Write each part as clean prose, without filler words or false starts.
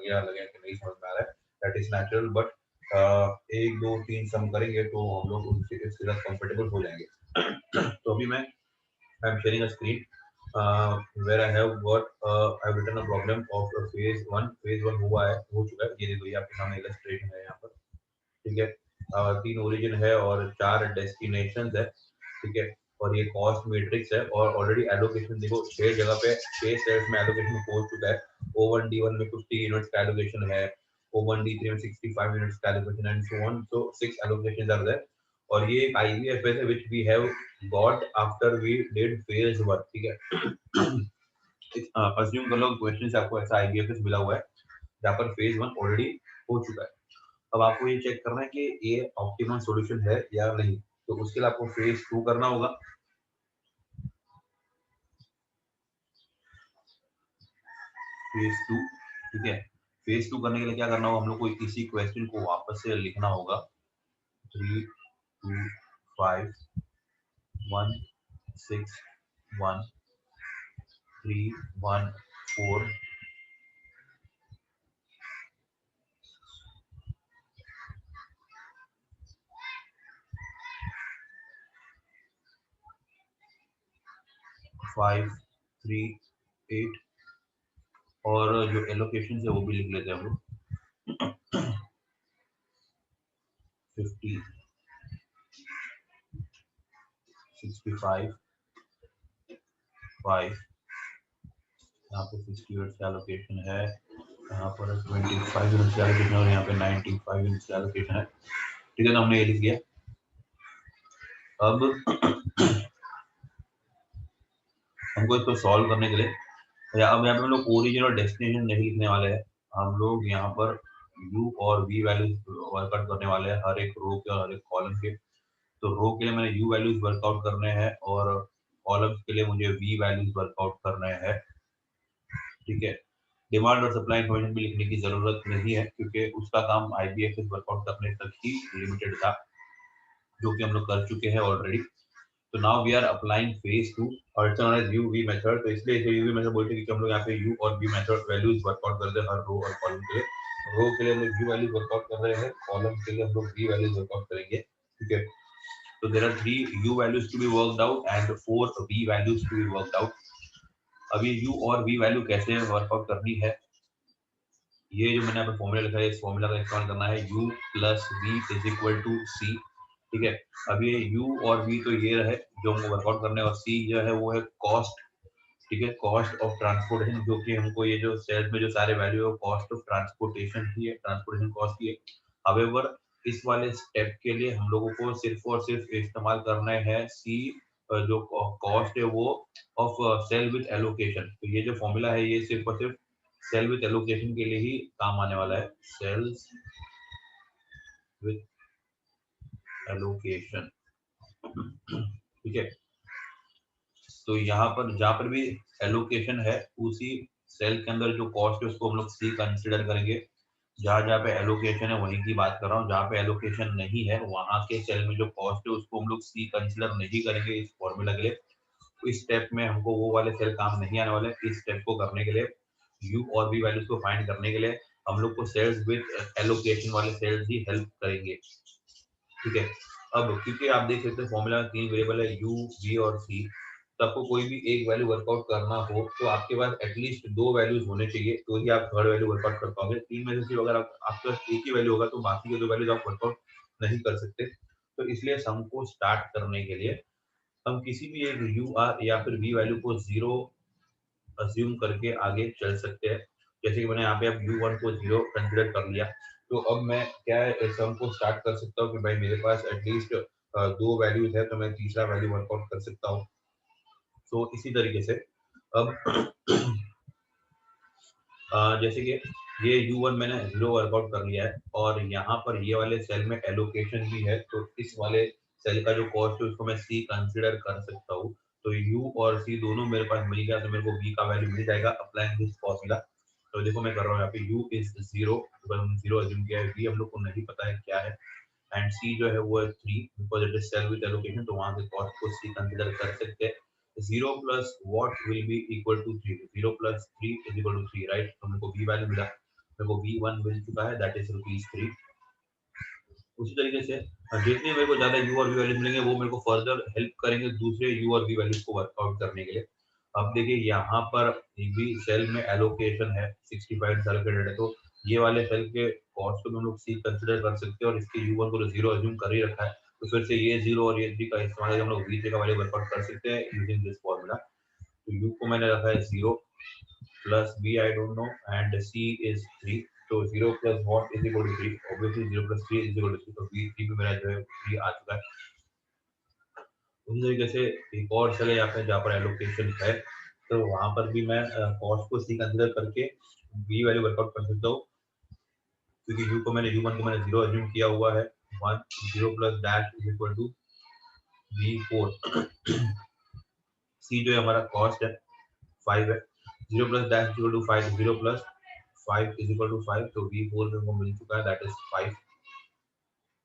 गया लगे कि नहीं समझ में आ रहा है, दैट इज नेचुरल, बट 1 2 3 सम करेंगे तो हम लोग उनसे इसके साथ कंफर्टेबल हो जाएंगे। तो अभी मैं I am sharing a screen where I have got I have written a problem of phase 1 हुआ है, हो चुका है, ये देखो ये आपके सामने इलस्ट्रेशन है यहाँ पर, ठीक है। 3 ओरिजिन है और 4 डेस्टिनेशंस है, ठीक है। और ये कॉस्ट मैट्रिक्स है और ऑलरेडी एलोकेशन देखो 6 जगह पे 6 सेल्स में एलोकेशन हो चुका है। O1 D1 में 50 यूनिट्स का एलोकेशन है, O1 D3 में 65 यूनिट्स का allocation and so on, so 6 allocations are there. और ये IVFS है which we have got after we did phase 1, ठीक है। अज्यूम कर लो क्वेश्चन से आपको ऐसा IVFS मिला हुआ है जहाँ पर फेज 1 ऑलरेडी हो चुका है। अब आपको ये चेक करना है कि ये ऑप्टिमम सॉल्यूशन है या नहीं, तो उसके लिए आपको फेज 2 करना होगा। फेज 2, ठीक है। फेज 2 करने के लिए क्या करना होगा, हम लोग को इसी क्वेश्चन को वापस से लिखना होगा 3 2 5 1 6 1 3 1 4 5 3 8 और जो एलोकेशन है वो भी लिख लेते हैं हम लोग 50 65 5, यहाँ पे 60 यूनिट्स का एलोकेशन है, यहाँ पर 25 यूनिट्स का एलोकेशन है और यहाँ पे 95 यूनिट्स का एलोकेशन है, ठीक है। तो हमने ये लिख दिया। अब हमको इसको सॉल्व करने के लिए अब यहाँ पे हम लोग ओरिजिन और डेस्टिनेशन नहीं लिखने वाले हैं, हम लोग यहाँ पर u और v वैल्यूज वर्कआउट करने वाले हैं हर एक रो के और हर एक कॉलम के। तो रो के लिए मैंने u वैल्यूज वर्कआउट करने हैं और कॉलम्स के लिए मुझे v वैल्यूज वर्कआउट करने हैं, ठीक है। डिमांड और सप्लाई इन्फॉर्मेशन भी लिखने की जरूरत नहीं है क्योंकि उसका काम IBFS वर्कआउट करने तक ही लिमिटेड था, जो कि हम लोग कर चुके हैं ऑलरेडी। तो now we are applying phase 2 और it's known as u v method. तो इसलिए इसे u v मेथड बोलते हैं क्योंकि हम लोग यहाँ पे u और v मेथड वैल्यूज वर्कआउट करते हैं हर रो और कॉलम के लिए। रो के लिए हम लोग u वैल्यूज वर्कआउट कर रहे हैं, कॉलम के लिए हम लोग v वैल्यूज वर्कआउट करेंगे, ठीक है। तो there are 3 u values to be worked out and 4 v values to be worked out. अब ये u और v वैल्यू कैसे वर्कआउट करनी है, ये जो मैंने यहाँ पे फॉर्मूला लिखा है इस फॉर्मूला का इस्तेमाल करना है u plus v is equal to c, ठीक है। अब ये u और v तो ये रहे जो हमको वर्कआउट करने, और c जो है वो है कॉस्ट, ठीक है, कॉस्ट ऑफ ट्रांसपोर्टेशन, जो कि हमको ये जो सेल्स में जो सारे वैल्यू है कॉस्ट ऑफ ट्रांसपोर्टेशन ही है, ट्रांसपोर्टेशन कॉस्ट ही है। हाउएवर इस वाले स्टेप के लिए हम लोगों को सिर्फ और सिर्फ इस्तेमाल करना है c जो कॉस्ट है वो ऑफ सेल विद एलोकेशन। तो ये जो फॉर्मूला है ये सिर्फ और सिर्फ सेल विद एलोकेशन के लिए ही काम आने वाला है, सेल्स विद एलोकेशन, ठीक है। तो यहाँ पर जहाँ पर भी एलोकेशन है उसी सेल के अंदर जो कॉस्ट है उसको हम लोग सी कंसिडर करेंगे। जहाँ जहाँ पे एलोकेशन है वहीं की बात कर रहा हूँ, जहाँ पे एलोकेशन नहीं है वहां के सेल में जो कॉस्ट है उसको हम लोग सी कंसिडर नहीं करेंगे इस फॉर्मूला के लिए। इस स्टेप में हमको वो वाले सेल काम नहीं आने वाले। इस स्टेप को करने के लिए u और v वैल्यूज को फाइंड करने के लिए हम लोग को सेल्स विद एलोकेशन वाले सेल्स ही हेल्प करेंगे, ठीक है। अब क्योंकि आप देख सकते हैं फॉर्मूला में 3 वेरिएबल है u v और c, तो आपको कोई भी एक वैल्यू वर्कआउट करना हो तो आपके पास एटलीस्ट 2 वैल्यूज होने चाहिए, तो ही आप थर्ड वैल्यू वर्कआउट कर पाओगे। 3 में से सिर्फ अगर आपके पास एक ही वैल्यू होगा तो बाकी के 2 वैल्यूज आप वर्कआउट नहीं कर सकते। तो इसलिए सम को स्टार्ट करने के लिए हम किसी भी एक u r या फिर v वैल्यू को 0 अज्यूम करके आगे चल सकते हैं। जैसे कि मैंने यहाँ पे अब u1 को 0 कंसिडर कर लिया, तो अब मैं क्या है सम को स्टार्ट कर सकता हूँ कि भाई मेरे पास एटलीस्ट 2 वैल्यूज है तो मैं तीसरा वैल्यू वर्कआउट कर सकता हूँ। तो इसी तरीके से अब जैसे कि ये u1 मैंने 0 वर्कआउट कर लिया है और यहाँ पर ये वाले सेल में एलोकेशन भी है, तो इस वाले सेल का जो कॉस्ट है उसको मैं c कंसिडर कर सकता हूँ। तो u और c दोनों मेरे पास मिल गया तो मेरे को v का वैल्यू मिल जाएगा अप्लाइंग दिस फॉर्मूला। तो देखो मैं कर रहा हूँ यहाँ पे u इज 0, हम 0 अज्यूम किया है, v हम लोग को नहीं पता है क्या है, एंड c जो है वो है 3 because it is cell with allocation, तो वहां के कॉस्ट को c कंसिडर कर सकते हैं। 0 plus what will be equal to 3, 0 plus 3 is equal to 3, right. तो हमको v वैल्यू मिला। मेरे को V1 मिल चुका है, दैट इज ₹3। उसी तरीके से जितने मेरे को ज़्यादा यू और वी वैल्यूज मिलेंगे वो मेरे को फर्दर हेल्प करेंगे दूसरे यू और वी वैल्यूज को वर्कआउट करने के लिए। अब देखिए यहाँ पर भी सेल में एलोकेशन है 65 एलोकेटेड है, तो ये वाले सेल के कॉस्ट को हम लोग सी कंसिडर कर सकते हैं और इसके U1 को तो 0 अज्यूम कर ही रखा है। तो फिर से ये 0 और ये 3 का इस्तेमाल करके हम लोग V3 का वैल्यू वर्कआउट कर सकते हैं यूजिंग दिस फॉर्मूला। तो U को मैंने रखा है 0 plus B I don't know and C is 3. So 0 plus what is equal to 3? Obviously 0 plus 3 is equal to 3. तो B3 में मेरा जो है 3 आ चुका है। उसी तरीके से एक और सेल है यहाँ पे जहाँ पर एलोकेशन है, तो वहाँ पर भी मैं कॉस्ट को C कंसिडर करके B वैल्यू वर्कआउट कर सकता हूँ, क्योंकि U को मैंने U1 को मैंने 0 अज्यूम किया हुआ है। 1 0 plus dash is equal to V4। C जो है हमारा कॉस्ट है 5 है, 0 plus dash equal to 5, 0 plus 5 is equal to 5, तो V4 मेरे को मिल चुका है, दैट इज 5।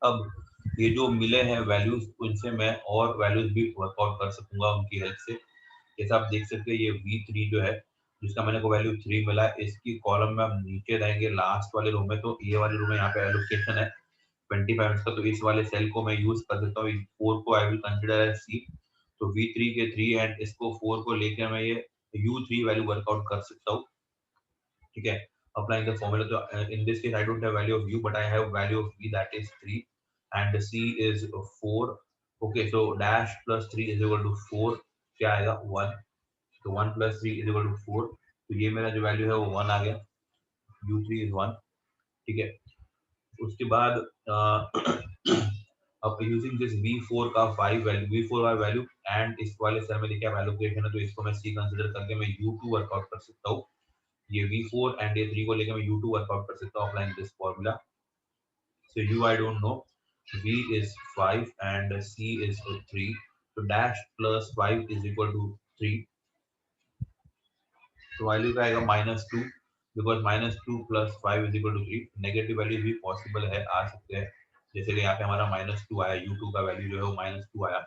अब ये जो मिले हैं वैल्यूज, उनसे मैं और वैल्यूज भी वर्कआउट कर सकूंगा उनकी हेल्प से। जैसा आप देख सकते हैं ये V3 जो है, जिसका मैंने को वैल्यू 3 मिला है, इसकी कॉलम में हम नीचे जाएंगे लास्ट वाले रो में, तो ये वाले रो में यहाँ पे एलोकेशन है 25 का, तो इस वाले सेल को मैं यूज कर सकता हूँ। 4 को I will consider as C, तो V3 के 3 एंड इसको 4 को लेकर मैं ये U3 वैल्यू वर्कआउट कर सकता हूँ। ठीक है, applying the formula, तो in this case I don't have value of U but I have value of V, that is 3 and C is 4। okay, so dash plus 3 is equal to 4, क्या आएगा 1, तो 1 plus 3 is equal to 4, तो ये मेरा जो value है वो 1 आ गया, U3 is 1। ठीक है, उसके बाद अब यूजिंग दिस V4 का 5 वैल्यू, V4 का वैल्यू एंड इस वाले सेल में देखिए एलोकेशन है, तो इसको मैं C कंसीडर करके मैं U2 वर्कआउट कर सकता हूँ। ये V4 एंड ये 3 को लेकर मैं U2 वर्कआउट कर सकता हूँ applying this formula. So U I don't know, V is 5 and C is 3, so dash plus 5 is equal to 3, तो वैल्यू का आएगा -2, because -2 plus 5 is equal to 3। Negative value भी पॉसिबल है, आ सकते हैं, जैसे कि यहाँ पे हमारा -2 आया, U2 का वैल्यू जो है वो -2 आया।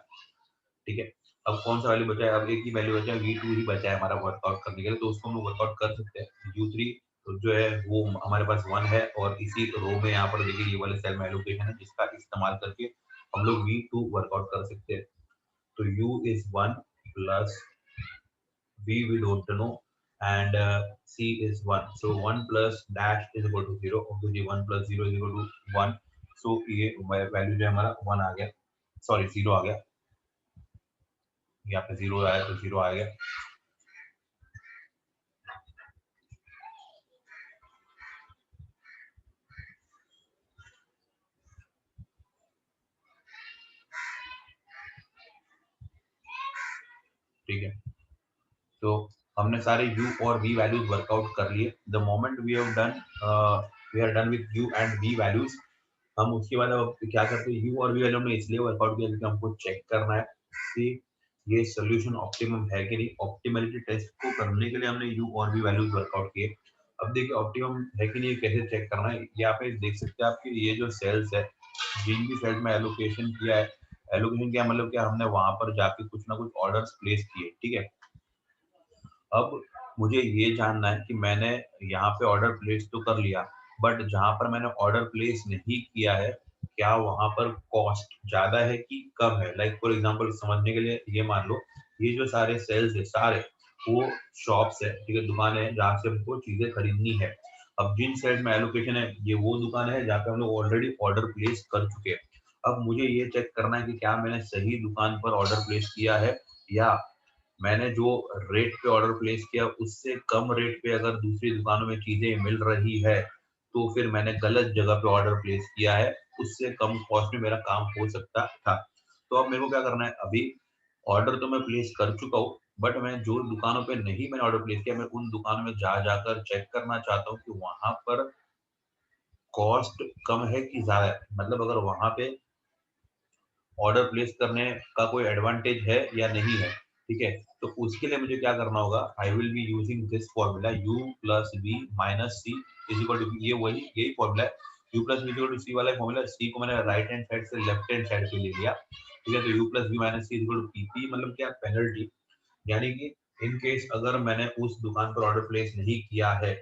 ठीक है, अब कौन सा वैल्यू बचा है, अब एक ही वैल्यू बचा है, V2 ही बचा है हमारा वर्कआउट करने के लिए, तो उसको हम लोग वर्कआउट कर सकते हैं। U3 तो जो है वो हमारे पास 1 है, और इसी रो में यहाँ पर देखिए ये वाले सेल में एलोकेशन है, जिसका इस्तेमाल करके हम लोग V2 वर्कआउट कर सकते हैं। तो U is 1 plus V we don't know and C is 1, so 1 plus dash is equal to 0, obviously 1 plus 0 is equal to 1, so ये वैल्यू जो है हमारा 1 आ गया, सॉरी 0 आ गया, यहाँ पे 0 आया तो 0 आ गया। ठीक है, तो हमने सारे u और v वैल्यूज वर्कआउट कर लिए। The moment we have done, we are done with u and v values, हम उसके बाद अब क्या करते हैं, u और v वैल्यू हमने इसलिए वर्कआउट किया क्योंकि हमको चेक करना है कि ये सोल्यूशन ऑप्टिमम है कि नहीं। ऑप्टिमलिटी टेस्ट को करने के लिए हमने u और v वैल्यूज वर्कआउट किए। अब देखिए ऑप्टिमम है कि नहीं, ये कैसे चेक करना है, यहाँ पे देख सकते हैं आपके ये जो सेल्स है, जिन भी सेल्स में एलोकेशन किया है, एलोकेशन किया मतलब क्या, हमने वहां पर जाके कुछ ना कुछ ऑर्डर्स प्लेस किए। ठीक है, अब मुझे ये जानना है कि मैंने यहाँ पे ऑर्डर प्लेस तो कर लिया, बट जहाँ पर मैंने ऑर्डर प्लेस नहीं किया है, क्या वहाँ पर कॉस्ट ज़्यादा है कि कम है। लाइक फॉर एग्जांपल समझने के लिए ये मान लो, ये जो सारे सेल्स है सारे वो शॉप्स है, ठीक है, दुकानें हैं जहाँ से हमको चीज़ें खरीदनी है। अब जिन सेल्स में एलोकेशन है, ये वो दुकान है जहाँ पे हम लोग ऑलरेडी ऑर्डर प्लेस कर चुके हैं। अब मुझे ये चेक करना है कि क्या मैंने सही दुकान पर ऑर्डर प्लेस किया है, या मैंने जो रेट पे ऑर्डर प्लेस किया उससे कम रेट पे अगर दूसरी दुकानों में चीजें मिल रही है, तो फिर मैंने गलत जगह पे ऑर्डर प्लेस किया है, उससे कम कॉस्ट में मेरा काम हो सकता था। तो अब मेरे को क्या करना है, अभी ऑर्डर तो मैं प्लेस कर चुका हूँ, बट मैं जो दुकानों पे नहीं मैंने ऑर्डर प्लेस किया, मैं उन दुकानों में जा जाकर चेक करना चाहता हूँ कि वहां पर कॉस्ट कम है कि ज्यादा है। मतलब अगर वहां पे ऑर्डर प्लेस करने का कोई एडवांटेज है या नहीं है। ठीक है, तो उसके लिए मुझे क्या करना होगा, I will be using this formula u plus B minus C is equal to, ये वही यही फॉर्मूला है, u plus B equal to C वाला फॉर्मूला। सी को मैंने राइट हैंड साइड से लेफ्ट हैंड साइड पे ले लिया। ठीक है, तो u plus B minus C equal to PP, मतलब क्या, पेनल्टी। यानी कि इन केस अगर मैंने उस दुकान पर ऑर्डर प्लेस नहीं किया है,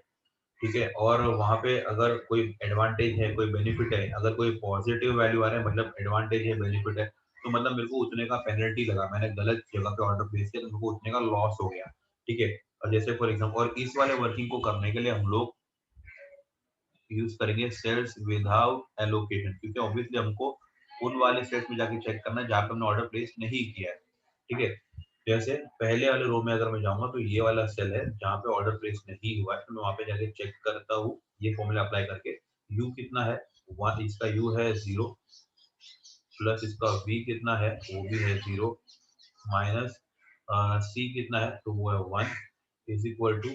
ठीक है। और वहाँ पे अगर कोई एडवांटेज है, कोई बेनिफिट है, अगर कोई पॉजिटिव वैल्यू आ रहा है मतलब एडवांटेज है, बेनिफिट है, तो मतलब मेरे को उतने का पेनल्टी लगा, मैंने गलत जगह पे ऑर्डर प्लेस किया तो मेरे को उतने का लॉस हो गया। ठीक है। और जैसे फॉर एग्जाम्पल, और इस वाले वर्किंग को करने के लिए हम लोग यूज करेंगे सेल्स विदाउट एलोकेशन, क्योंकि ऑब्वियसली हमको उन वाले सेल्स में जाके चेक करना है जहाँ पे हमने ऑर्डर प्लेस नहीं किया है। ठीक है। जैसे पहले वाले रो में अगर मैं जाऊंगा तो ये वाला सेल है जहाँ पे ऑर्डर प्लेस नहीं हुआ है, तो मैं वहां पे जाके चेक करता हूँ ये फॉर्मूला अप्लाई करके। यू कितना है, वन, इसका यू है 0, प्लस इसका वी कितना है, वो भी है 0, माइनस सी कितना है, तो वो है 1, is equal to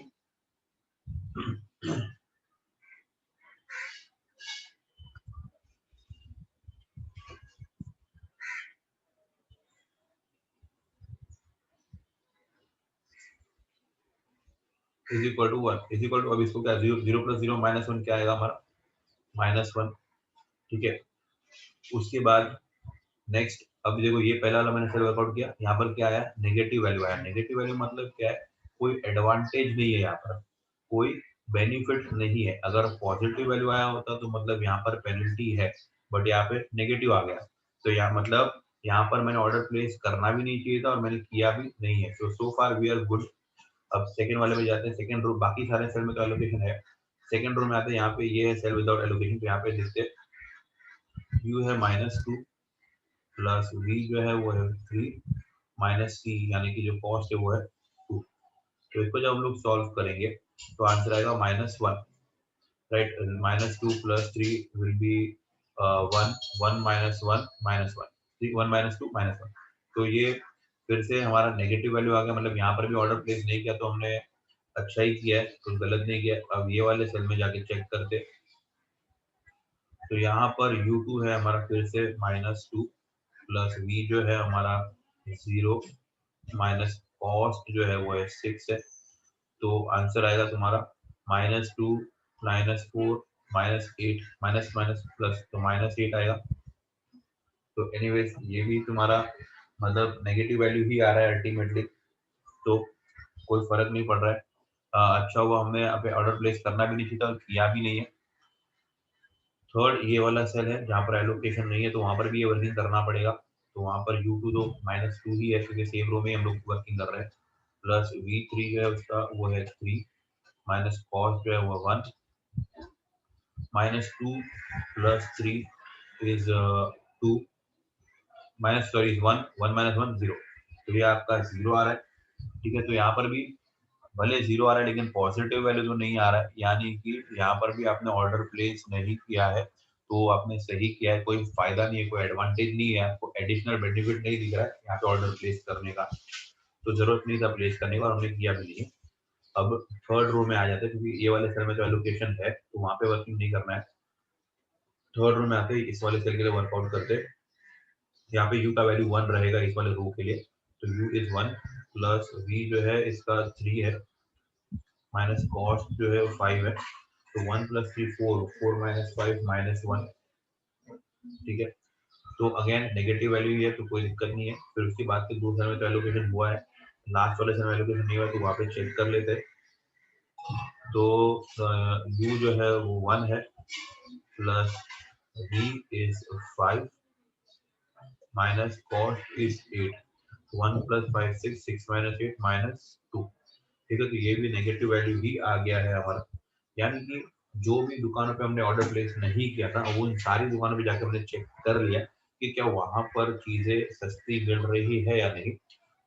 is equal to 1, is equal to, अब इसको क्या, 0 प्लस 0 माइनस 1 क्या आएगा हमारा, -1। ठीक है। उसके बाद नेक्स्ट, अब देखो ये पहला वाला मैंने सेल वर्कआउट किया, यहाँ पर क्या आया, नेगेटिव वैल्यू आया। नेगेटिव वैल्यू मतलब क्या है, कोई एडवांटेज नहीं है यहाँ पर, कोई बेनिफिट नहीं है। अगर पॉजिटिव वैल्यू आया होता तो मतलब यहाँ पर पेनल्टी है, बट यहाँ पे नेगेटिव आ गया, तो यहाँ मतलब यहाँ पर मैंने ऑर्डर प्लेस करना भी नहीं चाहिए था और मैंने किया भी नहीं है। तो सो फार वी आर गुड। अब सेकंड वाले में जाते हैं, सेकंड रो, बाकी सारे सेल में तो एलोकेशन है। सेकंड रो में आते हैं, यहाँ पे ये है सेल विदाउट एलोकेशन, तो यहाँ पे देखते यू है -2, प्लस वी जो है वो है 3, माइनस सी यानी कि जो कॉस्ट है वो है 2। तो इसको जब हम लोग सॉल्व करेंगे तो आंसर आएगा -1, राइट। -2 plus 3 will be 1, 1 -1 -1, 1 -2 -1। तो ये फिर से हमारा नेगेटिव वैल्यू आ गया, मतलब यहाँ पर भी ऑर्डर प्लेस नहीं किया तो हमने अच्छा ही किया है, कुछ गलत नहीं किया। अब ये वाले सेल में जाके चेक करते, तो यहाँ पर U2 है हमारा फिर से -2, प्लस V जो है हमारा 0, माइनस कॉस्ट जो है वो है 6 है। तो आंसर आएगा तुम्हारा -2, -4, -8, माइनस माइनस प्लस, तो -8 आएगा। तो एनीवेज ये भी तुम्हारा मतलब नेगेटिव वैल्यू ही आ रहा है अल्टीमेटली, तो कोई फर्क नहीं पड़ रहा है। अच्छा हुआ हमने यहाँ पे ऑर्डर प्लेस करना भी नहीं चाहिए था और किया भी नहीं है। थर्ड ये वाला सेल है जहाँ पर एलोकेशन नहीं है, तो वहां पर भी ये वर्किंग करना पड़ेगा। तो वहां पर U2 तो -2 ही है क्योंकि सेम रो में हम लोग वर्किंग कर रहे हैं। प्लस V3 जो है उसका वो है 3, माइनस कॉस्ट जो है वो 1, -2 प्लस 3 इज 2, माइनस सॉरी 1, 1 -1 0। तो ये आपका 0 आ रहा है। ठीक है। तो यहाँ पर भी भले 0 आ रहा है लेकिन पॉजिटिव वैल्यू तो नहीं आ रहा है, यानी कि यहाँ पर भी आपने ऑर्डर प्लेस नहीं किया है, तो आपने सही किया है, कोई फायदा नहीं है, कोई एडवांटेज नहीं है, आपको एडिशनल बेनिफिट नहीं दिख रहा है यहाँ पे ऑर्डर प्लेस करने का, तो जरूरत नहीं था प्लेस करने का और हमने किया भी नहीं है। अब थर्ड रो में आ जाते हैं, क्योंकि ये वाले सेल में तो एलोकेशन है तो वहां पे वर्किंग नहीं करना है। थर्ड रो में आते ही इस वाले सेल के लिए वर्कआउट करते हैं। यहाँ पे यू का वैल्यू 1 रहेगा इस वाले रो के लिए, तो यू इज 1, प्लस वी जो है इसका 3 है, माइनस कॉस्ट जो है वो 5 है, तो 1 प्लस 3 4, 4 -5 -1। ठीक है। तो अगेन नेगेटिव वैल्यू ही है तो कोई दिक्कत नहीं है। फिर उसके बाद के दो सेल में तो एलोकेशन हुआ है, लास्ट वाले सेल में एलोकेशन नहीं हुआ, तो वहाँ पे चेक कर लेते हैं। तो u जो है वो 1 है, plus v is 5, minus cost is 8, 1 plus 5 6, 6 minus 8 -2। ठीक है। तो ये भी नेगेटिव वैल्यू ही आ गया है हमारा, यानी कि जो भी दुकानों पे हमने ऑर्डर प्लेस नहीं किया था वो इन सारी दुकानों पे जाकर हमने चेक कर लिया कि क्या वहां पर चीजें सस्ती मिल रही है या नहीं।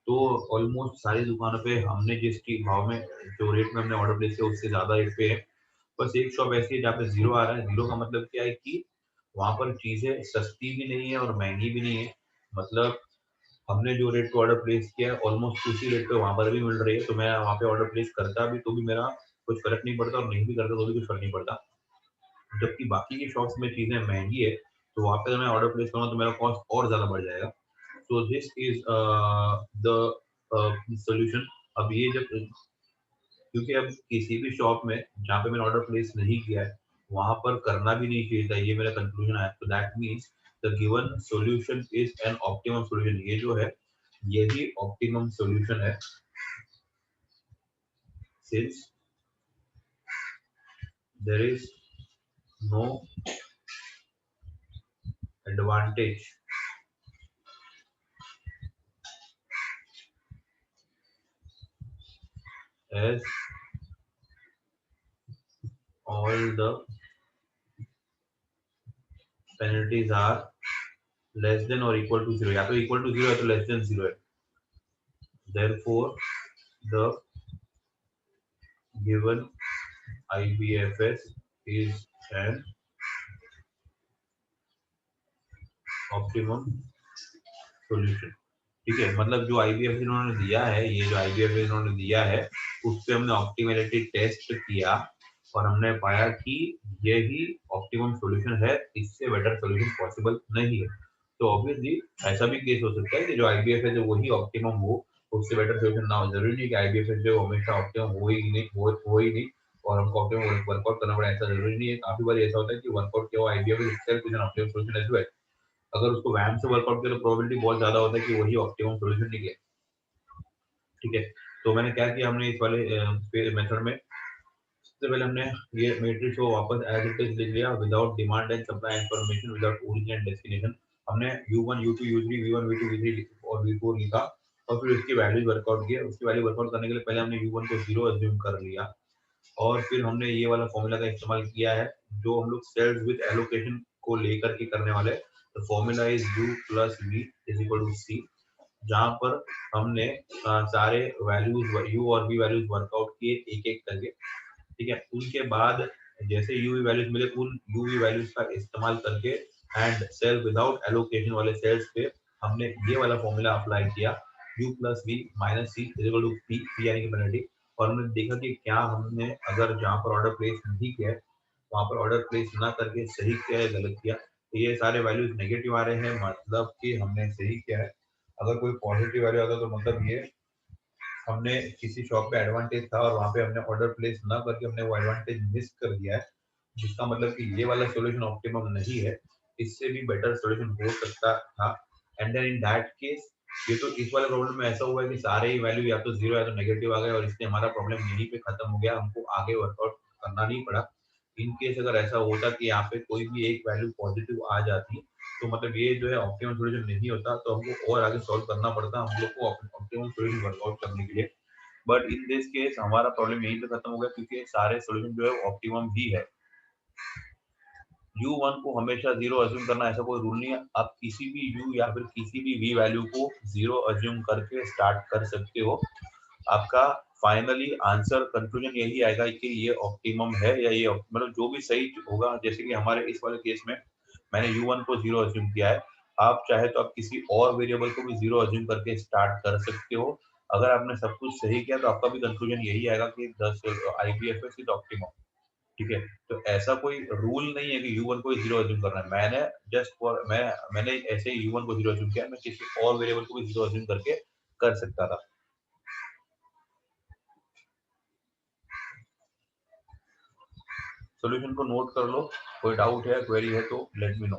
तो ऑलमोस्ट सारी दुकानों पे हमने जिस भाव में, जो रेट में हमने ऑर्डर प्लेस किया उससे ज्यादा रेट पे है। बस एक शॉप ऐसी है जहाँ पे 0 आ रहा है। 0 का मतलब क्या है कि वहां पर चीजें सस्ती भी नहीं है और महंगी भी नहीं है, मतलब हमने जो रेट पे ऑर्डर प्लेस किया है ऑलमोस्ट उसी रेट पे वहां पर भी मिल रही है, तो मैं वहां पे ऑर्डर प्लेस करता भी तो भी मेरा कुछ फर्क नहीं पड़ता और नहीं भी करता तो भी कुछ फर्क नहीं पड़ता। जबकि बाकी की शॉप्स में चीजें महंगी है तो वहां पे मैं ऑर्डर प्लेस करूँगा तो मेरा कॉस्ट और ज्यादा बढ़ जाएगा। So this is the solution. अब ये जब, क्योंकि अब किसी भी शॉप में जहाँ पे मैंने ऑर्डर प्लेस नहीं किया है वहां पर करना भी नहीं चाहिए था, ये मेरा कंक्लूजन है। तो that means the given solution is an optimum solution. ये जो है यही ऑप्टिमम सॉल्यूशन है, since there is no advantage as all the penalties are less than or equal to 0, या तो equal to 0 है तो less than 0 है. Therefore the given IBFS is an optimum solution. ठीक है, मतलब जो IBFS इन्होंने दिया है, ये जो IBFS इन्होंने दिया है, उस पे हमने ऑप्टिमैलिटी टेस्ट किया और हमने पाया कि यही ऑप्टिमम सॉल्यूशन है, इससे बेटर सॉल्यूशन पॉसिबल नहीं है. तो ऑब्वियसली ऐसा भी केस हो सकता है कि जो IBFS है वही ऑप्टिमम हो, उससे बेटर सॉल्यूशन ना हो. जरूरी नहीं कि IBFS जो हमेशा ऑप्टिमम हो ही नहीं और हमको ऑप्टिमम वर्कआउट करना पड़े, ऐसा जरूरी नहीं है. काफी बार ऐसा होता है कि वर्कआउट किया हुआ IBFS itself is an optimum solution as well. अगर उसको वैम से वर्कआउट किया तो प्रोबेबिलिटी बहुत ज्यादा होता है कि वही ऑप्टिमम सॉल्यूशन निकले. ठीक है, तो मैंने क्या किया, हमने इस वाले मेथड में सबसे पहले हमने ये मैट्रिक्स को वापस एज इट इज लिख लिया without demand and supply information, without origin and destination. हमने u1 u2 u3 v1 v2 v3 और v4 लिखा और फिर उसकी वैल्यूज वर्कआउट किया. उसकी वैल्यू वर्कआउट करने के लिए पहले हमने u1 को 0 अज्यूम कर लिया और फिर हमने ये वाला फॉर्मूला का इस्तेमाल किया है जो हम लोग सेल्स विद एलोकेशन को लेकर के करने वाले. तो formula is u plus v is equal to c, जहां पर हमने सारे वैल्यूज u और v वैल्यूज वर्कआउट किए एक एक करके. ठीक है, उनके बाद जैसे u v वैल्यूज मिले उन u v वैल्यूज का इस्तेमाल करके एंड सेल विदाउट एलोकेशन वाले सेल्स पे हमने ये वाला फॉर्मूला अप्लाई किया u plus v minus c is equal to p यानी कि पेनल्टी. और हमने देखा कि क्या हमने अगर जहाँ पर ऑर्डर प्लेस नहीं किया है वहां पर ऑर्डर प्लेस ना करके सही किया है गलत किया. तो ये सारे वैल्यूज नेगेटिव आ रहे हैं, मतलब कि हमने सही किया है. अगर कोई पॉजिटिव वैल्यू आता तो मतलब ये हमने किसी शॉप पे एडवांटेज था और वहां पे हमने ऑर्डर प्लेस ना करके हमने वो एडवांटेज मिस कर दिया है, जिसका मतलब कि ये वाला सॉल्यूशन ऑप्टिमम नहीं है, इससे भी बेटर सॉल्यूशन हो सकता था. And then in that case ये तो इस वाले प्रॉब्लम में ऐसा हुआ है कि सारे ही वैल्यू या तो जीरो या तो नेगेटिव आ गए और इसलिए हमारा प्रॉब्लम यहीं पे खत्म हो गया, हमको आगे वर्कआउट करना नहीं पड़ा. इन केस अगर ऐसा होता कि यहाँ पे कोई भी एक वैल्यू पॉजिटिव आ जाती तो मतलब ये जो है ऑप्टिमम सॉल्यूशन नहीं होता, तो हमको और आगे सॉल्व करना पड़ता हम लोग को ऑप्टिमम सॉल्यूशन वर्कआउट करने के लिए. बट इन दिस केस हमारा प्रॉब्लम यहीं पे खत्म हो गया क्योंकि सारे सॉल्यूशन जो है ऑप्टिमम ही है. u1 को हमेशा 0 अज्यूम करना ऐसा कोई रूल नहीं है. आप किसी भी u या फिर किसी भी v वैल्यू को 0 अज्यूम करके स्टार्ट कर सकते हो. आपका फाइनली आंसर कंक्लूजन यही आएगा कि ये ऑप्टिमम है या ये मतलब जो भी सही होगा. जैसे कि हमारे इस वाले केस में मैंने u1 को 0 अज्यूम किया है, आप चाहे तो आप किसी और वेरिएबल को भी 0 अज्यूम करके स्टार्ट कर सकते हो. अगर आपने सब कुछ सही किया तो आपका भी कंक्लूजन यही आएगा कि 10 IBFS इज ऑप्टिमम. ठीक है, तो ऐसा कोई रूल नहीं है कि u1 को 0 अज्यूम करना है. मैंने जस्ट फॉर मैंने ऐसे ही u1 को 0 अज्यूम किया, मैं किसी और वेरिएबल को भी 0 अज्यूम करके कर सकता था. सॉल्यूशन को नोट कर लो, कोई डाउट है क्वेरी है तो लेट मी नो.